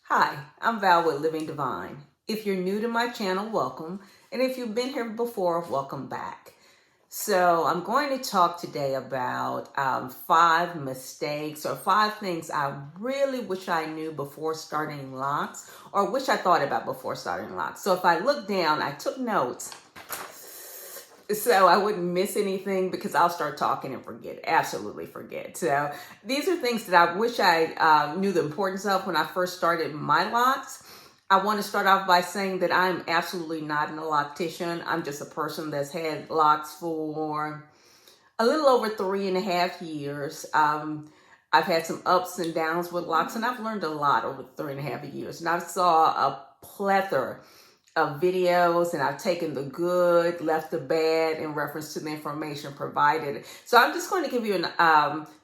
Hi, I'm Val with Living Divine. If you're new to my channel, welcome. And if you've been here before, welcome back. So I'm going to talk today about 5 mistakes or 5 things I really wish I knew before starting Locs, or wish I thought about before starting Locs. So if I look down, I took notes so I wouldn't miss anything, because I'll start talking and forget, absolutely forget. So these are things that I wish I knew the importance of when I first started my locks. I want to start off by saying that I'm absolutely not an loctician. I'm just a person that's had locks for a little over 3.5 years. I've had some ups and downs with locks, and I've learned a lot over 3.5 years. And I saw a plethora of videos, and I've taken the good, left the bad in reference to the information provided. So I'm just going to give you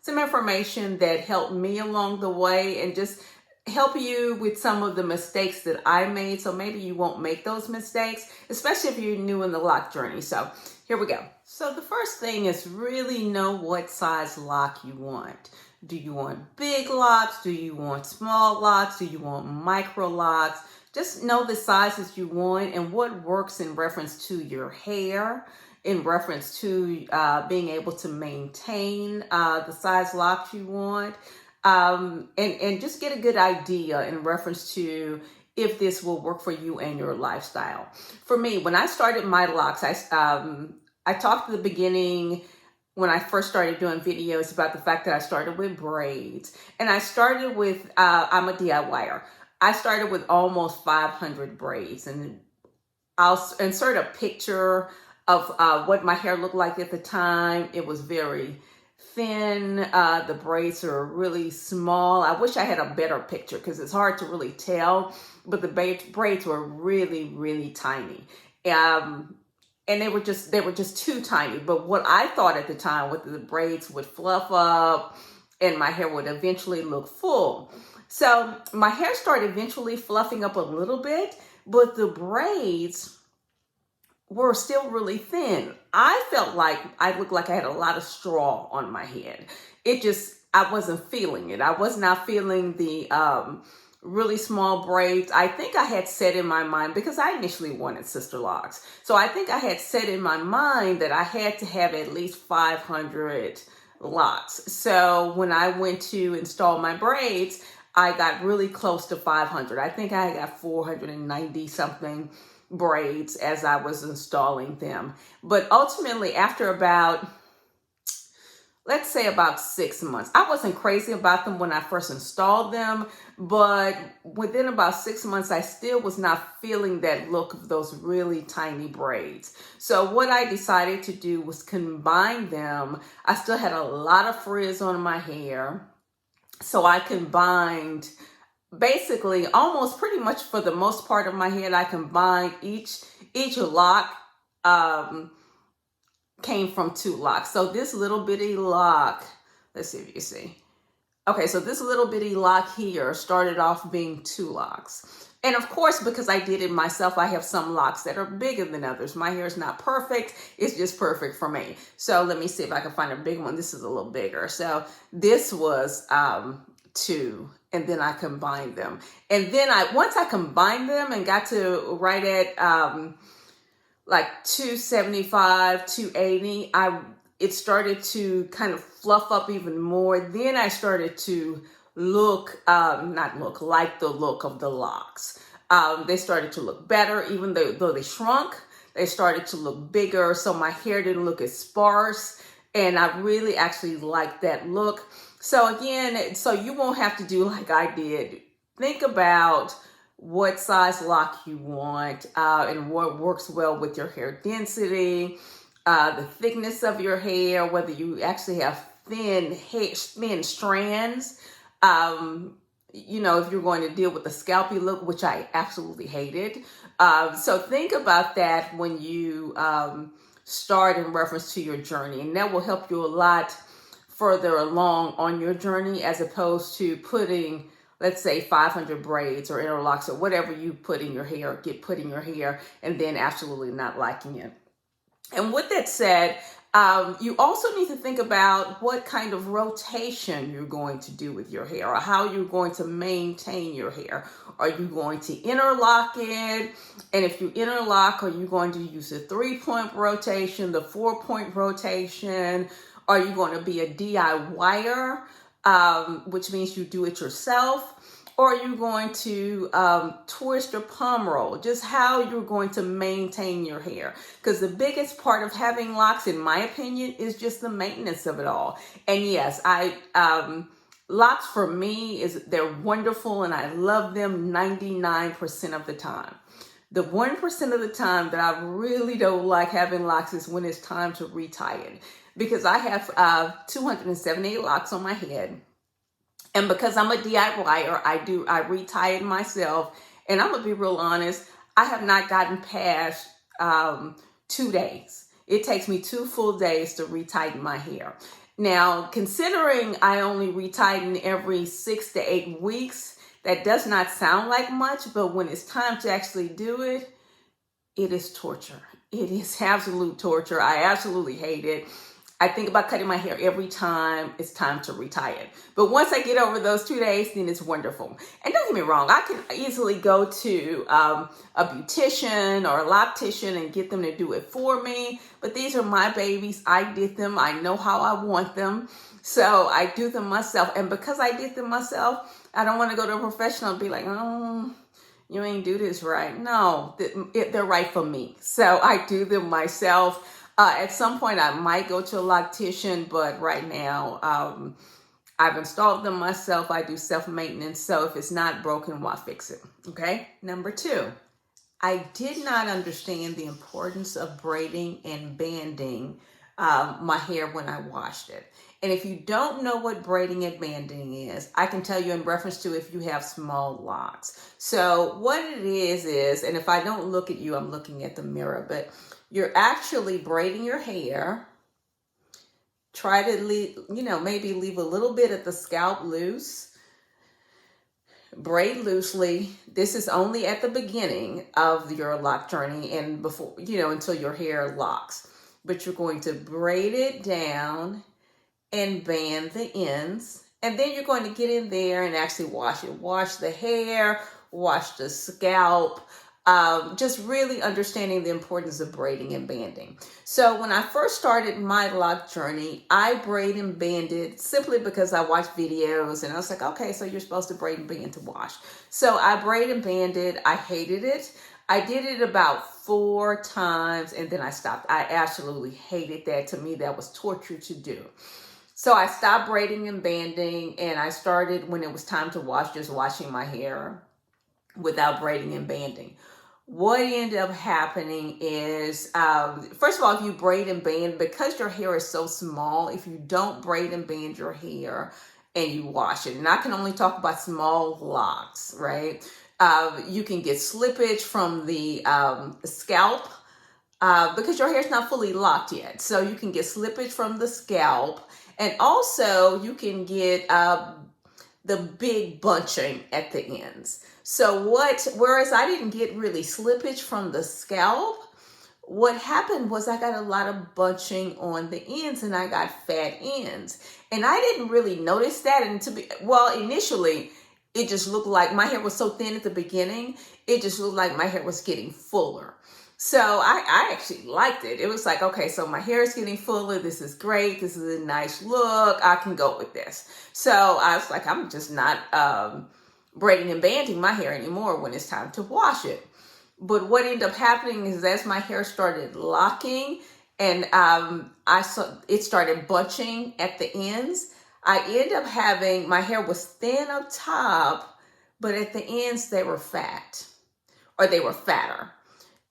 some information that helped me along the way, and just help you with some of the mistakes that I made, so maybe you won't make those mistakes, especially if you're new in the lock journey. So here we go. So the first thing is really know what size lock you want. Do you want big locks? Do you want small locks? Do you want micro locks? Just know the sizes you want and what works in reference to your hair, in reference to being able to maintain the size locks you want, and just get a good idea in reference to if this will work for you and your lifestyle. For me, when I started my locks, I talked at the beginning when I first started doing videos about the fact that I started with braids, and I started with, I'm a DIYer. I started with almost 500 braids, and I'll insert a picture of what my hair looked like at the time. It was very thin. The braids are really small. I wish I had a better picture because it's hard to really tell, but the braids were really, really tiny. And they were just too tiny. But what I thought at the time was the braids would fluff up and my hair would eventually look full. So my hair started eventually fluffing up a little bit, but the braids were still really thin. I felt like I looked like I had a lot of straw on my head. I wasn't feeling it. I was not feeling the really small braids. I think I had set in my mind, because I initially wanted sister locks. So I think I had set in my mind that I had to have at least 500 locks. So when I went to install my braids, I got really close to 500. I think I got 490 something braids as I was installing them. But ultimately, after about, let's say about 6 months, I wasn't crazy about them when I first installed them, but within about 6 months, I still was not feeling that look of those really tiny braids. So what I decided to do was combine them. I still had a lot of frizz on my hair, so I combined basically almost pretty much for the most part of my head. I combined each lock came from 2 locks. So this little bitty lock, let's see if you see. Okay, so this little bitty lock here started off being 2 locks. And of course, because I did it myself, I have some locks that are bigger than others. My hair is not perfect. It's just perfect for me. So let me see if I can find a big one. This is a little bigger. So this was 2, and then I combined them. And then once I combined them and got to right at like 275, 280, it started to kind of fluff up even more. Then I started to not look like the look of the locks. They started to look better, even though they shrunk. They started to look bigger, so my hair didn't look as sparse, and I really actually liked that look. So again, so you won't have to do like I did. Think about what size lock you want, and what works well with your hair density, the thickness of your hair, whether you actually have thin strands. If you're going to deal with the scalpy look, which I absolutely hated. So think about that when you start in reference to your journey, and that will help you a lot further along on your journey, as opposed to putting, let's say, 500 braids or interlocks or whatever you put in your hair, and then absolutely not liking it. And with that said, You also need to think about what kind of rotation you're going to do with your hair, or how you're going to maintain your hair. Are you going to interlock it? And if you interlock, are you going to use the 3-point rotation, the 4-point rotation? Are you going to be a DIYer, which means you do it yourself? Or are you going to twist or palm roll? Just how you're going to maintain your hair. Because the biggest part of having locks, in my opinion, is just the maintenance of it all. And yes, locks for me, they're wonderful and I love them 99% of the time. The 1% of the time that I really don't like having locks is when it's time to retie it. Because I have 278 locks on my head. And because I'm a DIYer, I retie it myself. And I'm gonna be real honest, I have not gotten past 2 days. It takes me 2 full days to retighten my hair. Now, considering I only retighten every 6 to 8 weeks, that does not sound like much, but when it's time to actually do it, it is torture. It is absolute torture. I absolutely hate it. I think about cutting my hair every time it's time to retie it. But once I get over those 2 days, then it's wonderful. And don't get me wrong, I can easily go to a beautician or a loctician and get them to do it for me. But these are my babies. I did them. I know how I want them. So I do them myself. And because I did them myself, I don't want to go to a professional and be like, oh, you ain't do this right. No, they're right for me. So I do them myself. At some point, I might go to a loctician, but right now, I've installed them myself. I do self-maintenance. So if it's not broken, why fix it? Okay. Number 2, I did not understand the importance of braiding and banding my hair when I washed it. And if you don't know what braiding and banding is, I can tell you in reference to if you have small locks. So what it is, and if I don't look at you, I'm looking at the mirror, but you're actually braiding your hair. Try to leave, maybe leave a little bit of the scalp loose. Braid loosely. This is only at the beginning of your lock journey and before, until your hair locks. But you're going to braid it down and band the ends. And then you're going to get in there and actually wash it. Wash the hair, wash the scalp. Just really understanding the importance of braiding and banding. So when I first started my lock journey, I braid and banded simply because I watched videos and I was like, okay, so you're supposed to braid and band to wash. So I braid and banded. I hated it. I did it about 4 times and then I stopped. I absolutely hated that. To me, that was torture to do. So I stopped braiding and banding and I started, when it was time to wash, just washing my hair without braiding and banding. What ended up happening is, first of all, if you braid and band, because your hair is so small, if you don't braid and band your hair and you wash it, and I can only talk about small locks, right? You can get slippage from the scalp because your hair is not fully locked yet. So you can get slippage from the scalp. And also you can get the big bunching at the ends. So whereas I didn't get really slippage from the scalp, what happened was I got a lot of bunching on the ends and I got fat ends. And I didn't really notice that. And initially it just looked like my hair was so thin at the beginning, it just looked like my hair was getting fuller. So I actually liked it. It was like, okay, so my hair is getting fuller. This is great. This is a nice look. I can go with this. So I was like, I'm just not braiding and banding my hair anymore when it's time to wash it. But what ended up happening is as my hair started locking and it started bunching at the ends, I ended up having, my hair was thin up top, but at the ends they were fat, or they were fatter.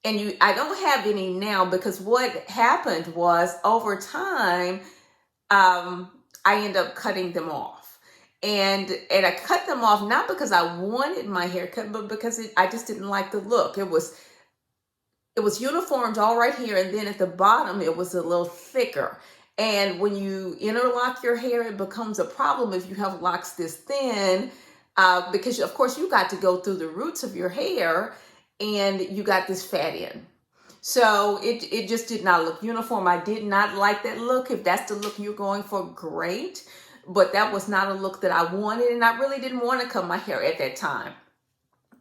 And I don't have any now because what happened was over time, I ended up cutting them off. And I cut them off not because I wanted my hair cut, but because I just didn't like the look. It was uniformed all right here, and then at the bottom it was a little thicker. And when you interlock your hair, it becomes a problem if you have locks this thin, because of course you got to go through the roots of your hair, and you got this fat end. So it just did not look uniform. I did not like that look. If that's the look you're going for, great. But that was not a look that I wanted, and I really didn't want to cut my hair at that time.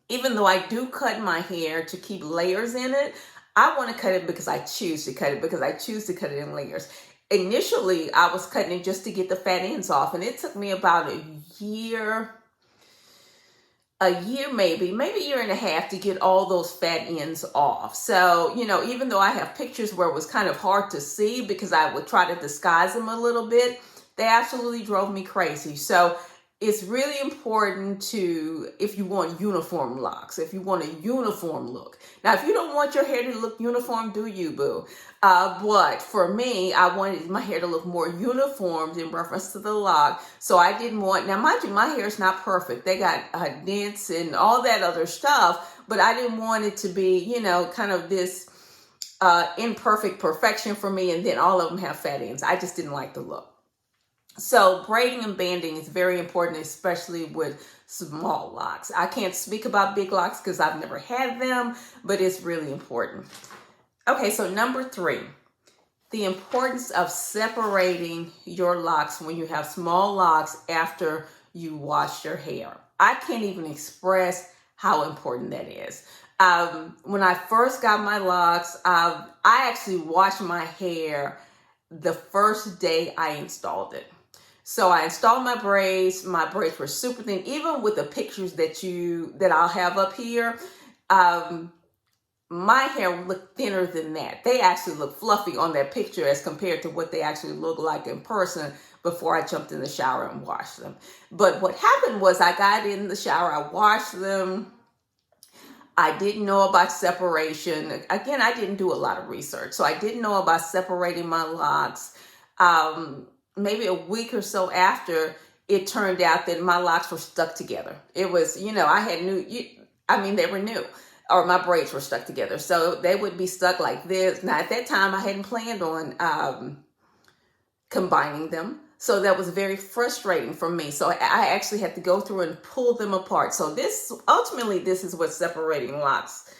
Even though I do cut my hair to keep layers in it, I want to cut it because I choose to cut it, because I choose to cut it in layers. Initially, I was cutting it just to get the fat ends off, and it took me about a year, maybe a year and a half to get all those fat ends off. So, even though I have pictures where it was kind of hard to see because I would try to disguise them a little bit, they absolutely drove me crazy. So it's really important if you want uniform locks, if you want a uniform look. Now, if you don't want your hair to look uniform, do you, boo? But for me, I wanted my hair to look more uniformed in reference to the lock. So I didn't want, now mind you, my hair is not perfect. They got dents and all that other stuff, but I didn't want it to be, kind of this imperfect perfection for me, and then all of them have fat ends. I just didn't like the look. So braiding and banding is very important, especially with small locks. I can't speak about big locks because I've never had them, but it's really important. Okay, so number 3, the importance of separating your locks when you have small locks after you wash your hair. I can't even express how important that is. When I first got my locks, I actually washed my hair the first day I installed it. So I installed my braids. My braids were super thin. Even with the pictures that I'll have up here, my hair looked thinner than that. They actually look fluffy on that picture as compared to what they actually look like in person before I jumped in the shower and washed them. But what happened was I got in the shower, I washed them. I didn't know about separation. Again, I didn't do a lot of research, so I didn't know about separating my locks. Maybe a week or so after, it turned out that my locks were stuck together. It was, they were new, or my braids were stuck together. So they would be stuck like this. Now, at that time, I hadn't planned on combining them. So that was very frustrating for me. So I actually had to go through and pull them apart. So this is what separating locks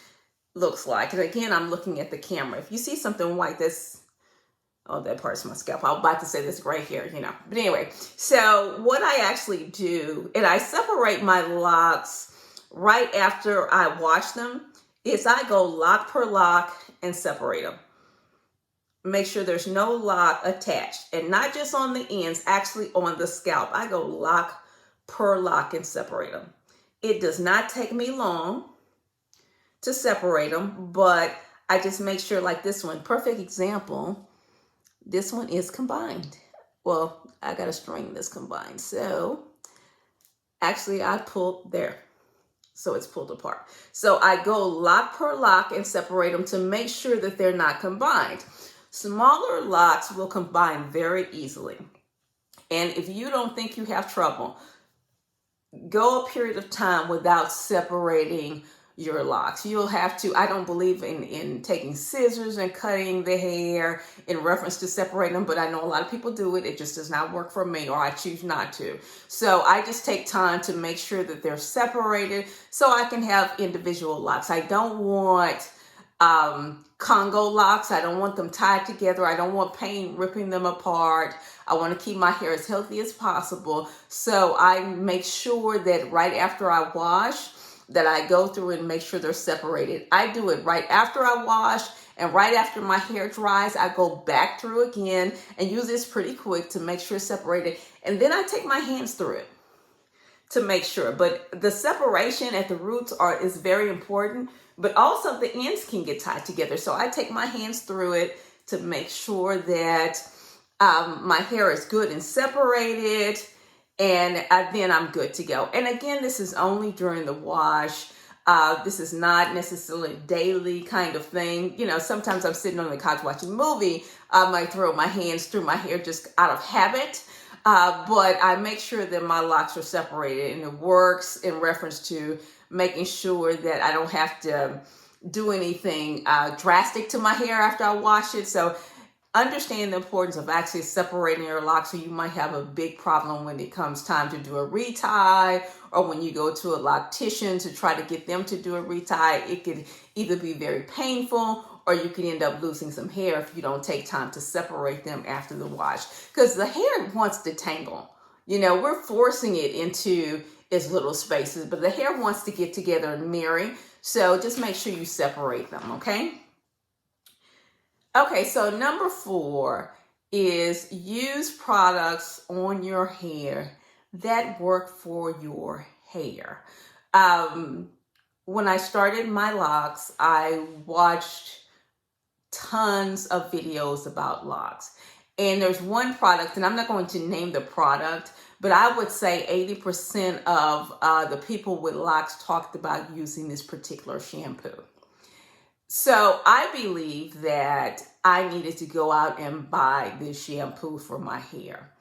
looks like. And again, I'm looking at the camera. If you see something white, that part's my scalp. I was about to say this gray hair, But anyway, so what I actually do, and I separate my locks right after I wash them, is I go lock per lock and separate them. Make sure there's no lock attached, and not just on the ends, actually on the scalp. I go lock per lock and separate them. It does not take me long to separate them, but I just make sure, like this one, perfect example. This one is combined. Well, I got a string that's combined. So actually I pulled there. So it's pulled apart. So I go lock per lock and separate them to make sure that they're not combined. Smaller locks will combine very easily. And if you don't think you have trouble, go a period of time without separating your locks. You'll have to, I don't believe in taking scissors and cutting the hair in reference to separating them, but I know a lot of people do it. It just does not work for me, or I choose not to. So I just take time to make sure that they're separated so I can have individual locks. I don't want Congo locks. I don't want them tied together. I don't want paint ripping them apart. I want to keep my hair as healthy as possible. So I make sure that right after I wash, that I go through and make sure they're separated. I do it right after I wash, and right after my hair dries, I go back through again and use this pretty quick to make sure it's separated. And then I take my hands through it to make sure. But the separation at the roots is very important, but also the ends can get tied together. So I take my hands through it to make sure that my hair is good and separated. And then I'm good to go. And again, this is only during the wash. This is not necessarily a daily kind of thing. Sometimes I'm sitting on the couch watching a movie. I might throw my hands through my hair just out of habit. But I make sure that my locks are separated, and it works in reference to making sure that I don't have to do anything drastic to my hair after I wash it. So understand the importance of actually separating your locks, or you might have a big problem when it comes time to do a retie, or when you go to a loctician to try to get them to do a retie. It could either be very painful, or you can end up losing some hair if you don't take time to separate them after the wash, because the hair wants to tangle. We're forcing it into its little spaces, but the hair wants to get together and marry. So just make sure you separate them, okay? Okay, so number 4 is use products on your hair that work for your hair. When I started my locks, I watched tons of videos about locks. And there's one product, and I'm not going to name the product, but I would say 80% of the people with locks talked about using this particular shampoo. So I believe that I needed to go out and buy this shampoo for my hair.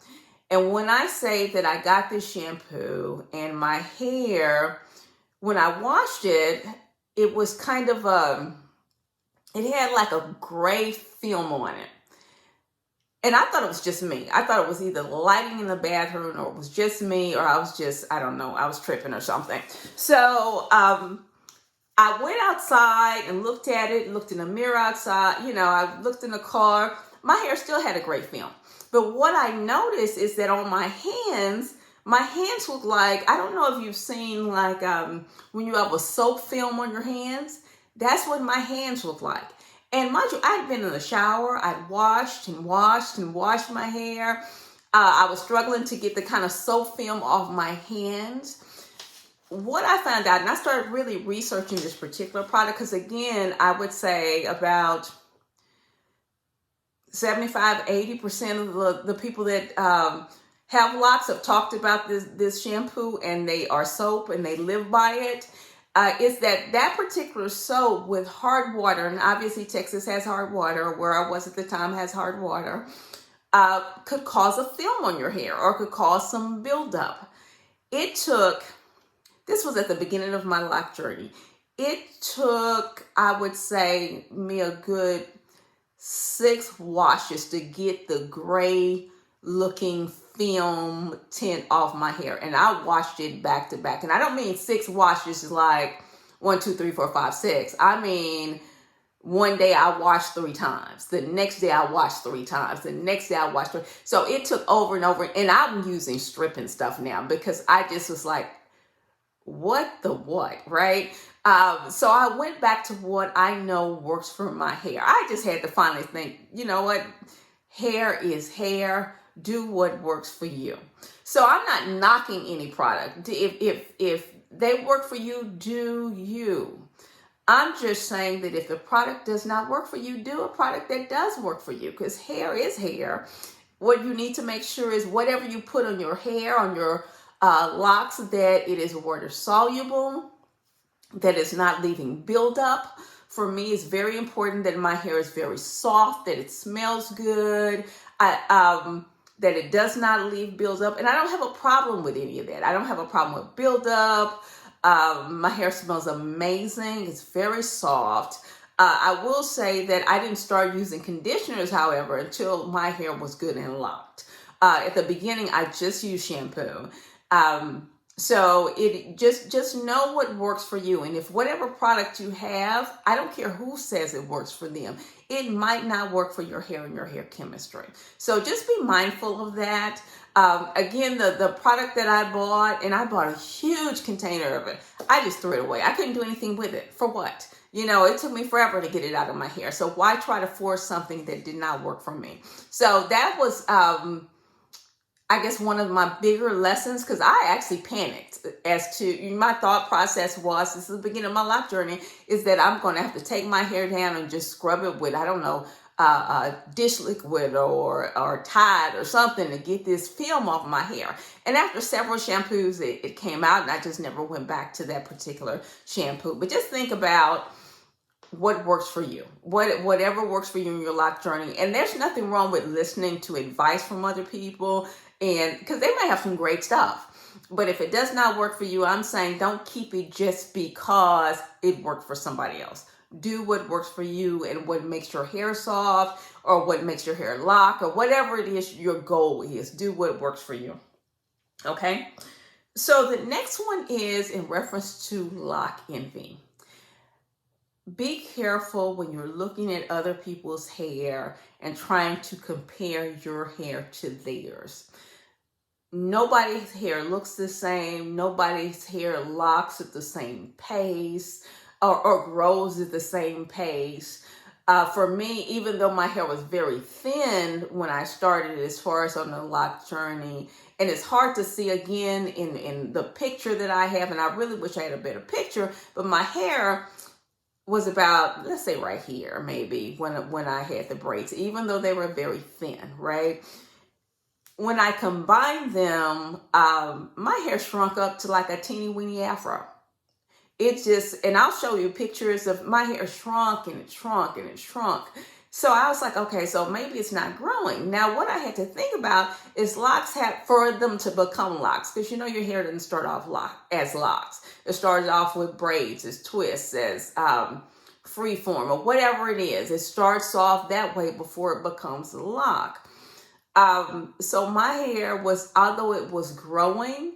And when I say that I got this shampoo and my hair, when I washed it, it was kind of it had like a gray film on it. And I thought it was just me. I thought it was either lighting in the bathroom, or it was just me, or I was just, I don't know, I was tripping or something. So I went outside and looked at it, looked in the mirror outside, I looked in the car. My hair still had a gray film. But what I noticed is that on my hands look like, I don't know if you've seen like when you have a soap film on your hands, that's what my hands look like. And mind you, I'd been in the shower, I'd washed and washed and washed my hair. I was struggling to get the kind of soap film off my hands. What I found out, and I started really researching this particular product, because again, I would say about 75-80% of the people that have locks have talked about this shampoo, and they are soap and they live by it. Is that particular soap with hard water, and obviously Texas has hard water, where I was at the time has hard water, could cause a film on your hair or could cause some buildup. This was at the beginning of my lock journey. It took, I would say, me a good 6 washes to get the gray looking film tint off my hair. And I washed it back to back. And I don't mean 6 washes like 1, 2, 3, 4, 5, 6. I mean, one day I washed 3 times. The next day I washed 3 times. The next day I washed 3. So it took over and over. And I'm using stripping stuff now, because I just was like, what, right? So I went back to what I know works for my hair. I just had to finally think, you know what? Hair is hair. Do what works for you. So I'm not knocking any product. If they work for you, do you. I'm just saying that if the product does not work for you, do a product that does work for you, because hair is hair. What you need to make sure is whatever you put on your hair, on your locks, that it is water soluble, that it's not leaving buildup. For me, it's very important that my hair is very soft, that it smells good, that it does not leave buildup. And I don't have a problem with any of that. I don't have a problem with buildup. My hair smells amazing. It's very soft. I will say that I didn't start using conditioners, however, until my hair was good and locked. At the beginning, I just used shampoo. So it just know what works for you. And if whatever product you have, I don't care who says it works for them, it might not work for your hair and your hair chemistry. So just be mindful of that. Again, the product that I bought, and I bought a huge container of it, I just threw it away. I couldn't do anything with it. For what? It took me forever to get it out of my hair. So why try to force something that did not work for me? So that was, I guess, one of my bigger lessons, because I actually panicked as to, my thought process was, this is the beginning of my lock journey, is that I'm going to have to take my hair down and just scrub it with, I don't know, dish liquid or Tide or something to get this film off my hair. And after several shampoos, it came out, and I just never went back to that particular shampoo. But just think about what works for you, whatever works for you in your lock journey. And there's nothing wrong with listening to advice from other people, and because they might have some great stuff. But if it does not work for you, I'm saying don't keep it just because it worked for somebody else. Do what works for you and what makes your hair soft, or what makes your hair lock, or whatever it is your goal is. Do what works for you. Okay? So the next one is in reference to lock envy. be careful when you're looking at other people's hair and trying to compare your hair to theirs. Nobody's hair looks the same. Nobody's hair locks at the same pace or grows at the same pace. For me, even though my hair was very thin when I started as far as on the lock journey, and it's hard to see again in the picture that I have, and I really wish I had a better picture, but my hair was about, let's say right here, maybe when I had the braids, even though they were very thin, right? When I combined them, my hair shrunk up to like a teeny weeny afro. It just, and I'll show you pictures of my hair shrunk and it shrunk and it shrunk. So I was like, okay, so maybe it's not growing. Now, what I had to think about is locks have, for them to become locks, because you know your hair doesn't start off as locks. It starts off with braids, as twists, as freeform, or whatever it is. It starts off that way before it becomes a lock. So my hair was, although it was growing,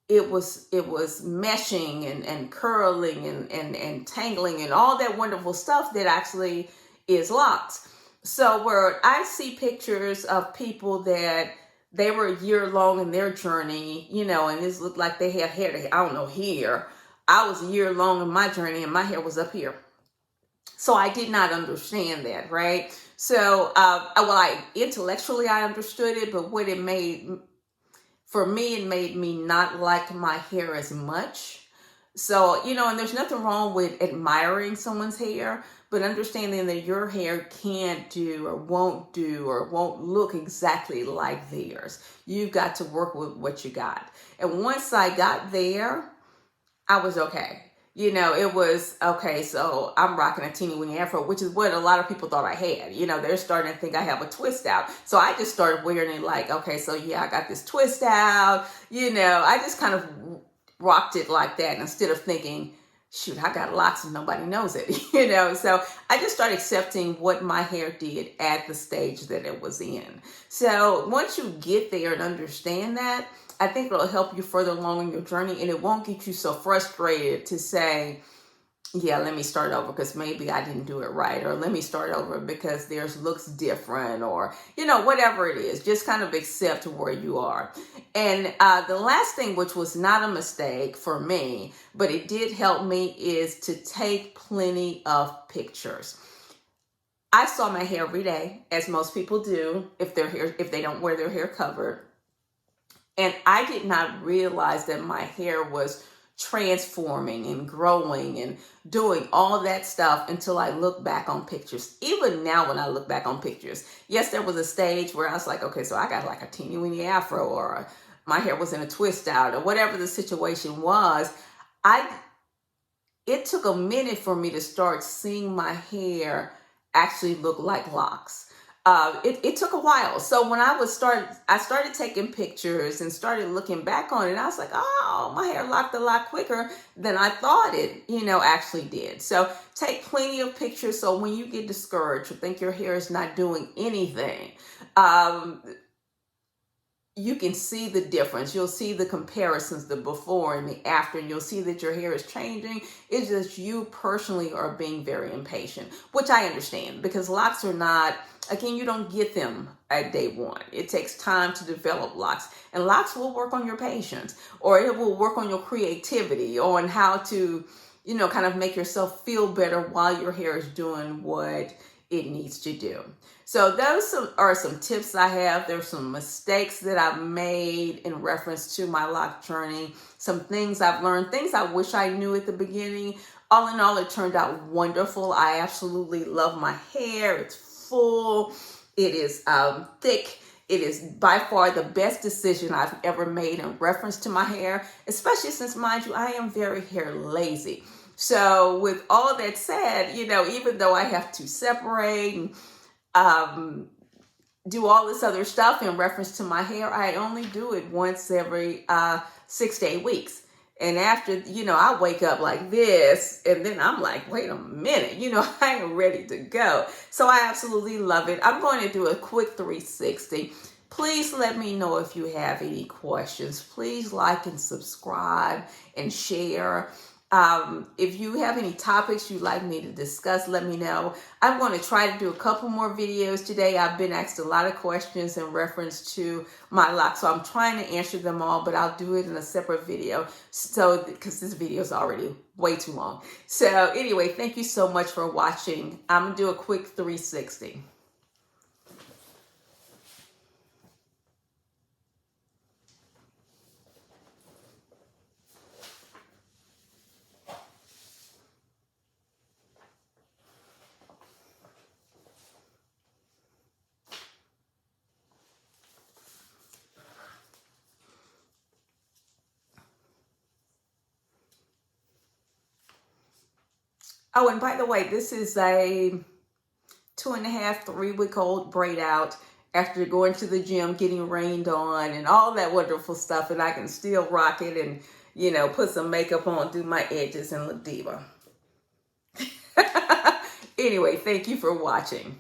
it was meshing and curling and tangling and all that wonderful stuff that actually is locks. So where I see pictures of people that they were a year long in their journey, you know, and this looked like they had hair, I don't know, here. I was a year long in my journey and my hair was up here. So I did not understand that, right? So, intellectually I understood it, but what it made, for me, it made me not like my hair as much. So, you know, and there's nothing wrong with admiring someone's hair, but understanding that your hair can't do or won't look exactly like theirs. You've got to work with what you got. And once I got there, I was okay. You know, it was, okay, so I'm rocking a teeny weeny afro, which is what a lot of people thought I had. You know, they're starting to think I have a twist out. So I just started wearing it like, okay, so yeah, I got this twist out. You know, I just kind of rocked it like that instead of thinking, shoot, I got locks and nobody knows it. You know, so I just started accepting what my hair did at the stage that it was in. So once you get there and understand that, I think it'll help you further along in your journey, and it won't get you so frustrated to say, yeah, let me start over because maybe I didn't do it right, or let me start over because theirs looks different, or, you know, whatever it is. Just kind of accept where you are. And the last thing, which was not a mistake for me, but it did help me, is to take plenty of pictures. I saw my hair every day, as most people do, if they don't wear their hair covered. And I did not realize that my hair was transforming and growing and doing all that stuff until I look back on pictures. Even now when I look back on pictures, yes, there was a stage where I was like, okay, so I got like a teeny weeny afro, or my hair was in a twist out, or whatever the situation was. It took a minute for me to start seeing my hair actually look like locks. It took a while. So when I started taking pictures and started looking back on it, I was like, oh, my hair locked a lot quicker than I thought it, actually did. So take plenty of pictures. So when you get discouraged or think your hair is not doing anything, you can see the difference. You'll see the comparisons, the before and the after, and you'll see that your hair is changing. It's just you personally are being very impatient, which I understand, because locks are not, again, you don't get them at day one. It takes time to develop locks, and locks will work on your patience, or it will work on your creativity, or on how to, kind of make yourself feel better while your hair is doing what it needs to do. So those are some tips I have. There's some mistakes that I've made in reference to my lock journey, some things I've learned, things I wish I knew at the beginning. All in all, it turned out wonderful. I absolutely love my hair. It's full. It is thick. It is by far the best decision I've ever made in reference to my hair, especially since, mind you, I am very hair lazy. So with all that said, even though I have to separate and do all this other stuff in reference to my hair, I only do it once every 6 to 8 weeks. And after, I wake up like this, and then I'm like, wait a minute, I am ready to go. So I absolutely love it. I'm going to do a quick 360. Please let me know if you have any questions. Please like and subscribe and share. If you have any topics you'd like me to discuss, let me know. I'm going to try to do a couple more videos today. I've been asked a lot of questions in reference to my locks, so I'm trying to answer them all, but I'll do it in a separate video. So, because this video is already way too long. So anyway, thank you so much for watching. I'm going to do a quick 360. Oh, and by the way, this is a 2.5, 3-week-old braid out after going to the gym, getting rained on and all that wonderful stuff. And I can still rock it and, you know, put some makeup on, do my edges and look diva. Anyway, thank you for watching.